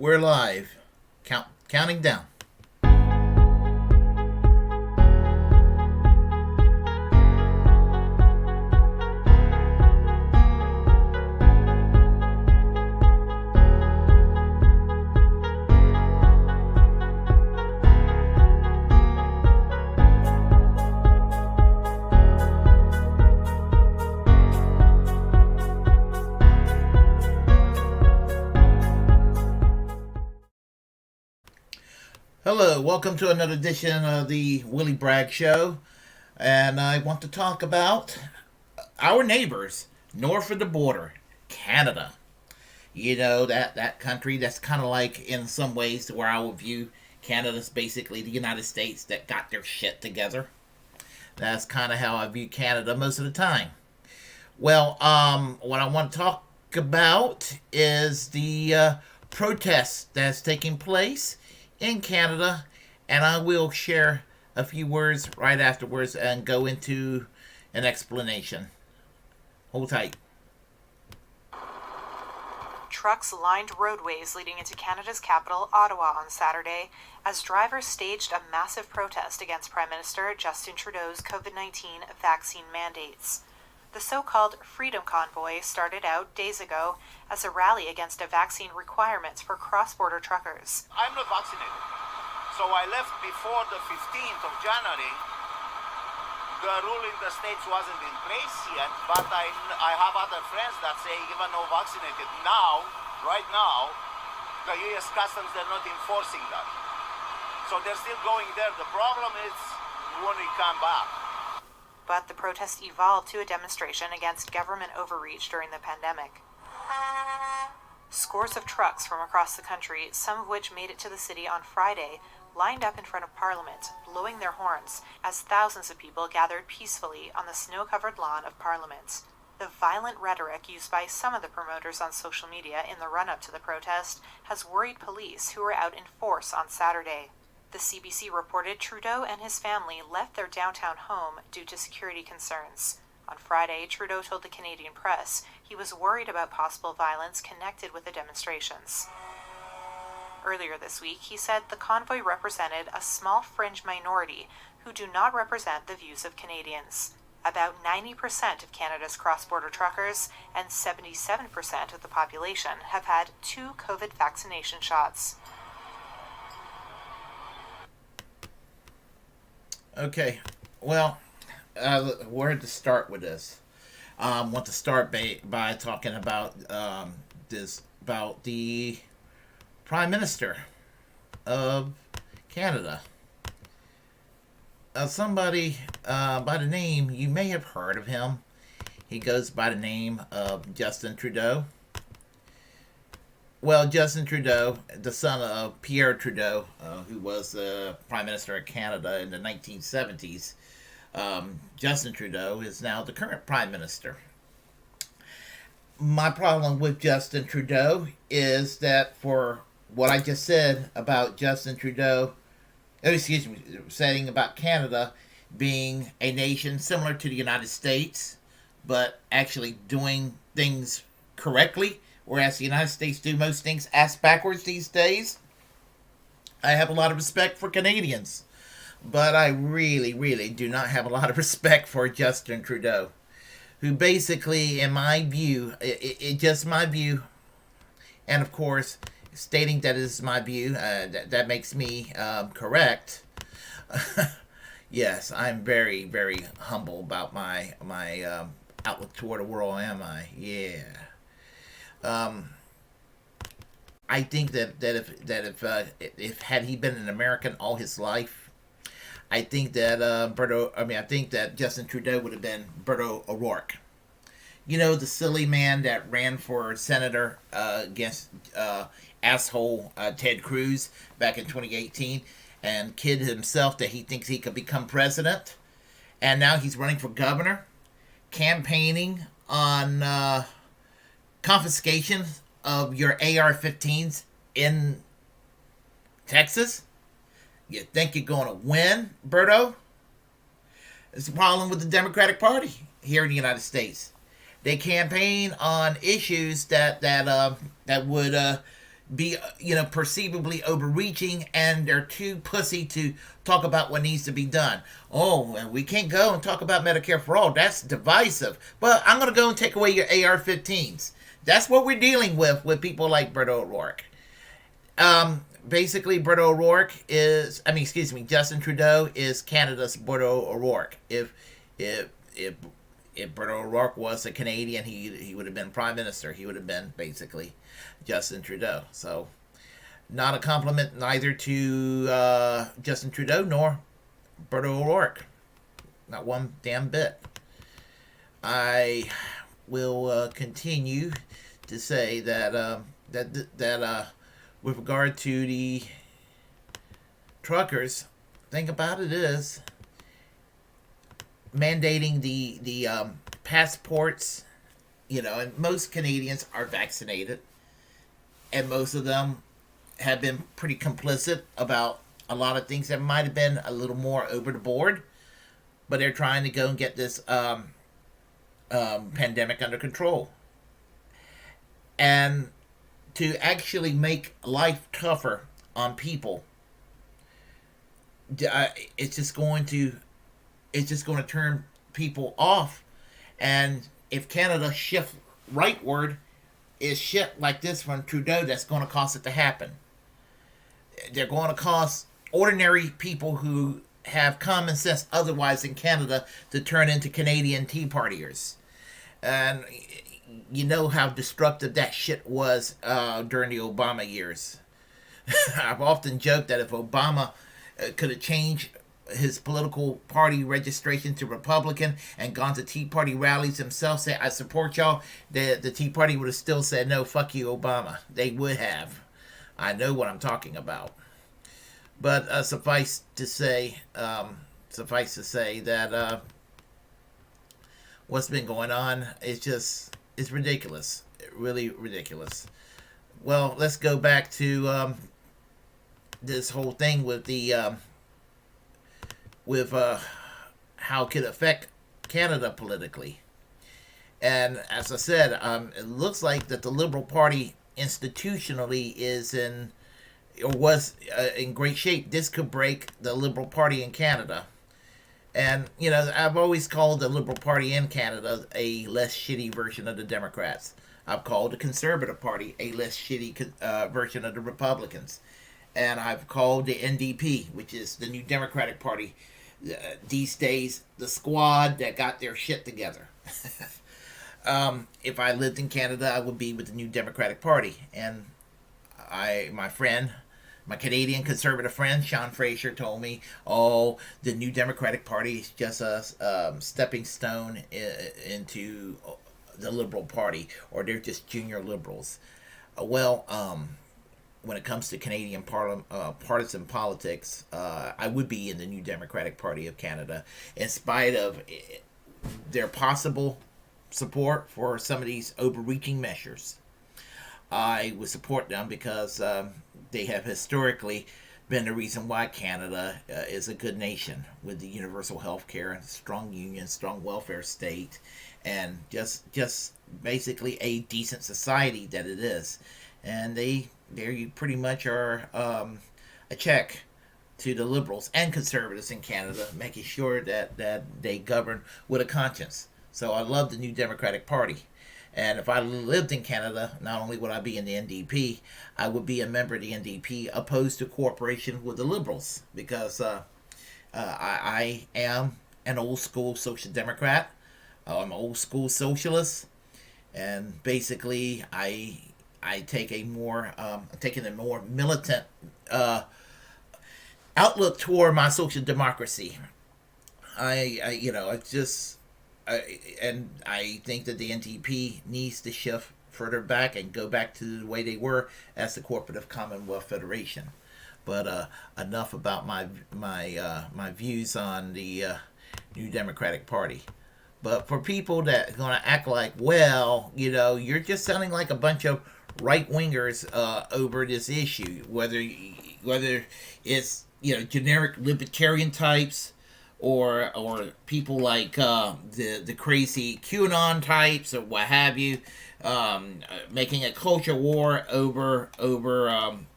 We're live. Counting down. Hello, welcome to another edition of the Willie Bragg Show. And I want to talk about our neighbors north of the border, Canada. You know, that country that's kind of like, in some ways, to where I would view Canada's basically the United States that got their shit together. That's kind of how I view Canada most of the time. Well, what I want to talk about is the protest that's taking place in Canada, and I will share a few words right afterwards and go into an explanation. Hold tight. Trucks lined roadways leading into Canada's capital, Ottawa, on Saturday as drivers staged a massive protest against Prime Minister Justin Trudeau's COVID-19 vaccine mandates. The so-called Freedom Convoy started out days ago as a rally against the vaccine requirements for cross-border truckers. I'm not vaccinated, so I left before the 15th of January. The rule in the States wasn't in place yet, but I have other friends that say even though vaccinated now, right now, the U.S. Customs, they're not enforcing that. So they're still going there. The problem is when we come back. But the protest evolved to a demonstration against government overreach during the pandemic. Scores of trucks from across the country, some of which made it to the city on Friday, lined up in front of Parliament, blowing their horns as thousands of people gathered peacefully on the snow-covered lawn of Parliament. The violent rhetoric used by some of the promoters on social media in the run-up to the protest has worried police who were out in force on Saturday. The CBC reported Trudeau and his family left their downtown home due to security concerns. On Friday, Trudeau told the Canadian press he was worried about possible violence connected with the demonstrations. Earlier this week, he said the convoy represented a small fringe minority who do not represent the views of Canadians. About 90% of Canada's cross-border truckers and 77% of the population have had 2 COVID vaccination shots. Okay, well, where to start with this? I want to start by talking about about the Prime Minister of Canada. Somebody by the name, you may have heard of him. He goes by the name of Justin Trudeau. Well, Justin Trudeau, the son of Pierre Trudeau, who was the Prime Minister of Canada in the 1970s, Justin Trudeau is now the current Prime Minister. My problem with Justin Trudeau is that for what I just said about Justin Trudeau, saying about Canada being a nation similar to the United States, but actually doing things correctly, whereas the United States do most things ass backwards these days. I have a lot of respect for Canadians, but I really, really do not have a lot of respect for Justin Trudeau, who basically, in my view, just my view, and of course, stating that is my view, that makes me correct. Yes, I'm very, very humble about my outlook toward the world, am I? Yeah. I think that if had he been an American all his life, I think that I think that Justin Trudeau would have been Britto ORourke. You know, the silly man that ran for senator against asshole Ted Cruz back in 2018 and kidded himself that he thinks he could become president, and now he's running for governor, campaigning on confiscation of your AR-15s in Texas. You think you're going to win, Britto? It's the problem with the Democratic Party here in the United States. They campaign on issues that would be, perceivably overreaching, and they're too pussy to talk about what needs to be done. Oh, and we can't go and talk about Medicare for all. That's divisive. But I'm going to go and take away your AR-15s. That's what we're dealing with people like Britto ORourke. Basically, Britto ORourke Justin Trudeau is Canada's Britto ORourke. If Britto ORourke was a Canadian, he would have been Prime Minister. He would have been basically Justin Trudeau. So, not a compliment neither to Justin Trudeau nor Britto ORourke. Not one damn bit. I will continue to say that with regard to the truckers, thing about it is mandating the passports, and most Canadians are vaccinated, and most of them have been pretty complicit about a lot of things that might have been a little more over the board, but they're trying to go and get this pandemic under control. And to actually make life tougher on people, it's just going to turn people off. And if Canada shift rightward, is shit like this from Trudeau that's going to cause it to happen. They're going to cause ordinary people who have common sense otherwise in Canada to turn into Canadian Tea Partiers. And you know how destructive that shit was during the Obama years. I've often joked that if Obama could have changed his political party registration to Republican and gone to Tea Party rallies himself, say, I support y'all, the Tea Party would have still said, no, fuck you, Obama. They would have. I know what I'm talking about. But suffice to say that what's been going on is it's ridiculous. Really ridiculous. Well, let's go back to this whole thing with the how it could affect Canada politically. And as I said, it looks like that the Liberal Party institutionally was in great shape. This could break the Liberal Party in Canada. And, I've always called the Liberal Party in Canada a less shitty version of the Democrats. I've called the Conservative Party a less shitty version of the Republicans. And I've called the NDP, which is the New Democratic Party, these days, the squad that got their shit together. If I lived in Canada, I would be with the New Democratic Party. And my Canadian conservative friend, Sean Fraser, told me, the New Democratic Party is just a stepping stone into the Liberal Party, or they're just junior liberals. When it comes to Canadian partisan politics, I would be in the New Democratic Party of Canada, in spite of their possible support for some of these overreaching measures. I would support them because they have historically been the reason why Canada is a good nation, with the universal health care, strong union, strong welfare state, and just basically a decent society that it is. And they pretty much are a check to the Liberals and Conservatives in Canada, making sure that they govern with a conscience. So I love the New Democratic Party. And if I lived in Canada, not only would I be in the NDP, I would be a member of the NDP, opposed to cooperation with the Liberals, because I am an old school social democrat. I'm an old school socialist, and basically I take a more taking a more militant outlook toward my social democracy. And I think that the NDP needs to shift further back and go back to the way they were as the Cooperative Commonwealth Federation. But enough about my views on the New Democratic Party. But for people that are going to act like, you're just sounding like a bunch of right-wingers over this issue, whether it's generic libertarian types, or people like the crazy QAnon types or what have you, making a culture war over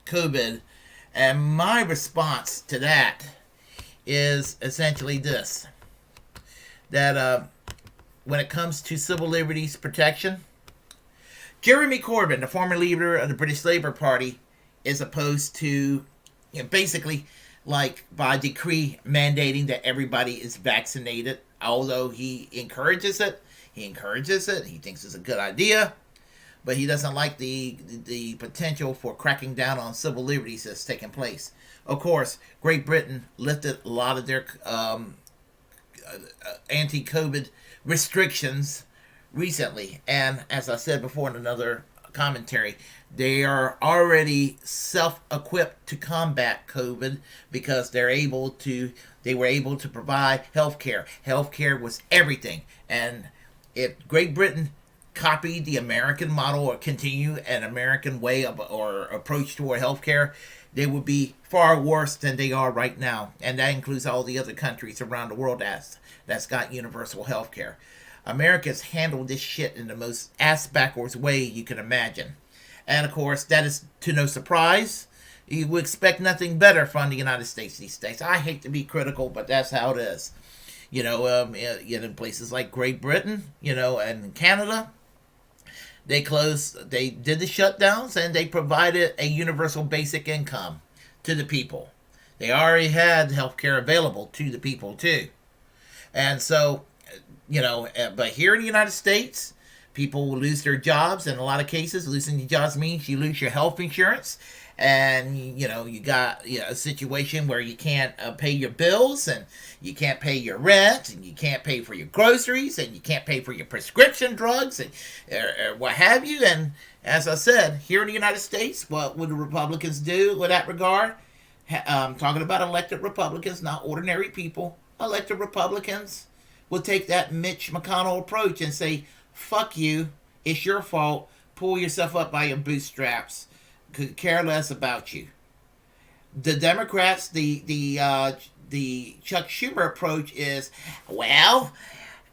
COVID. And my response to that is essentially this: that when it comes to civil liberties protection, Jeremy Corbyn, the former leader of the British Labour Party, is opposed to, basically, like, by decree mandating that everybody is vaccinated. Although he encourages it, he thinks it's a good idea, but he doesn't like the potential for cracking down on civil liberties that's taking place. Of course, Great Britain lifted a lot of their anti-COVID restrictions recently, and as I said before in another commentary, they are already self-equipped to combat COVID because they were able to provide healthcare. Healthcare was everything, and if Great Britain copied the American model or continue an American way of or approach toward healthcare, they would be far worse than they are right now, and that includes all the other countries around the world that's got universal healthcare. America's handled this shit in the most ass-backwards way you can imagine. And, of course, that is to no surprise. You would expect nothing better from the United States these days. I hate to be critical, but that's how it is. In places like Great Britain, and Canada, they did the shutdowns, and they provided a universal basic income to the people. They already had health care available to the people, too. And so, but here in the United States, people will lose their jobs. In a lot of cases, losing your jobs means you lose your health insurance. And, you got a situation where you can't pay your bills, and you can't pay your rent, and you can't pay for your groceries, and you can't pay for your prescription drugs, and what have you. And as I said, here in the United States, what would the Republicans do with that regard? Talking about elected Republicans, not ordinary people. Elected Republicans will take that Mitch McConnell approach and say, fuck you, it's your fault, pull yourself up by your bootstraps, could care less about you. The Democrats, the Chuck Schumer approach is, well,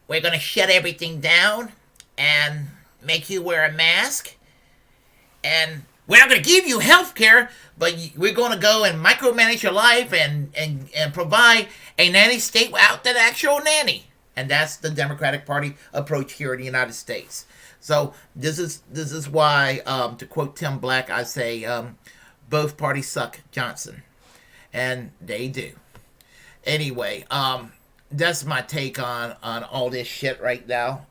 we're going to shut everything down and make you wear a mask, and we're not going to give you health care, but we're going to go and micromanage your life and provide a nanny state without that actual nanny. And that's the Democratic Party approach here in the United States. So this is why, to quote Tim Black, I say both parties suck, Johnson. And they do. Anyway, that's my take on all this shit right now.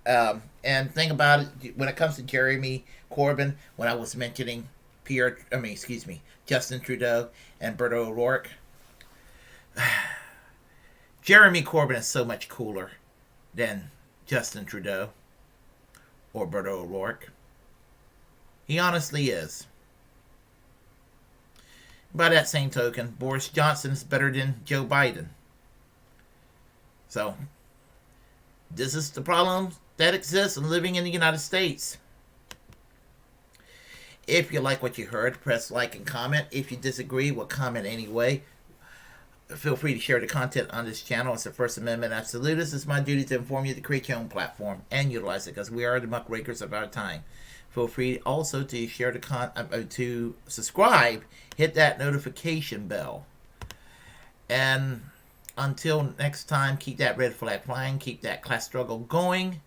And think about it, when it comes to Jeremy Corbyn, when I was mentioning Justin Trudeau and Britto ORourke, Jeremy Corbyn is so much cooler than Justin Trudeau or Britto ORourke. He honestly is. By that same token, Boris Johnson is better than Joe Biden. So, this is the problem that exists in living in the United States. If you like what you heard, press like and comment. If you disagree, well, comment anyway. Feel free to share the content on this channel. It's the First Amendment absolutist. It's my duty to inform you to create your own platform and utilize it, because we are the muckrakers of our time. Feel free also to share the to subscribe, hit that notification bell. And until next time, keep that red flag flying, keep that class struggle going.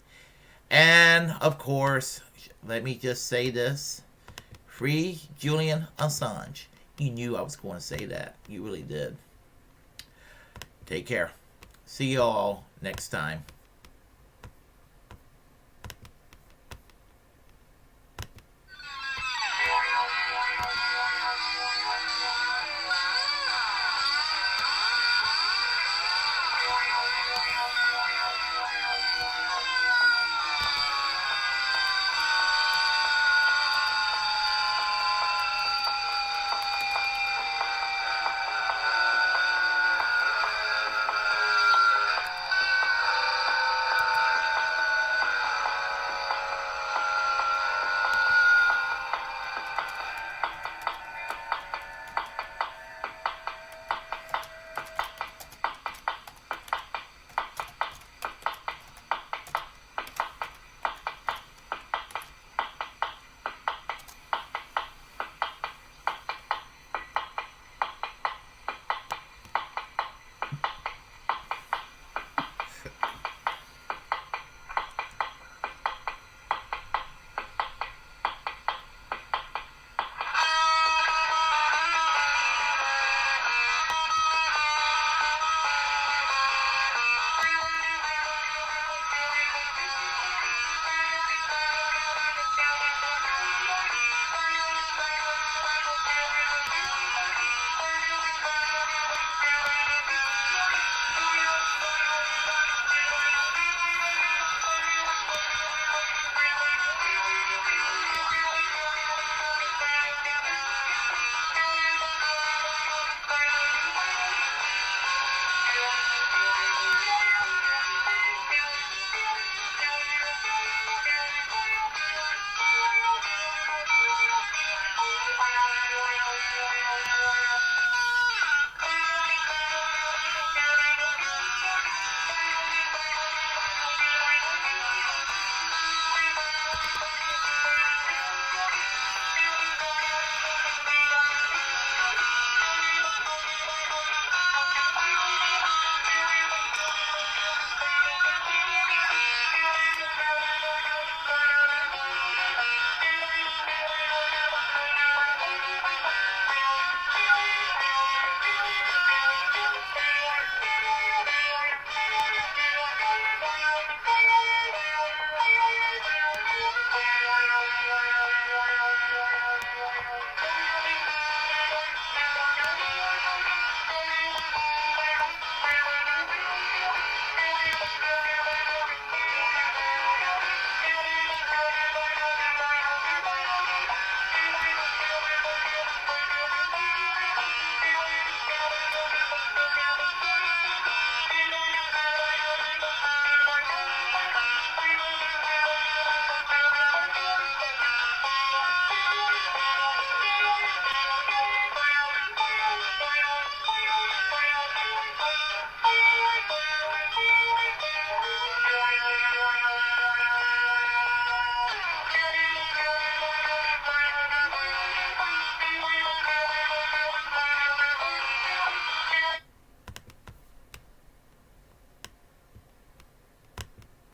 And of course, let me just say this: free Julian Assange. You knew I was going to say that. You really did. Take care. See you all next time.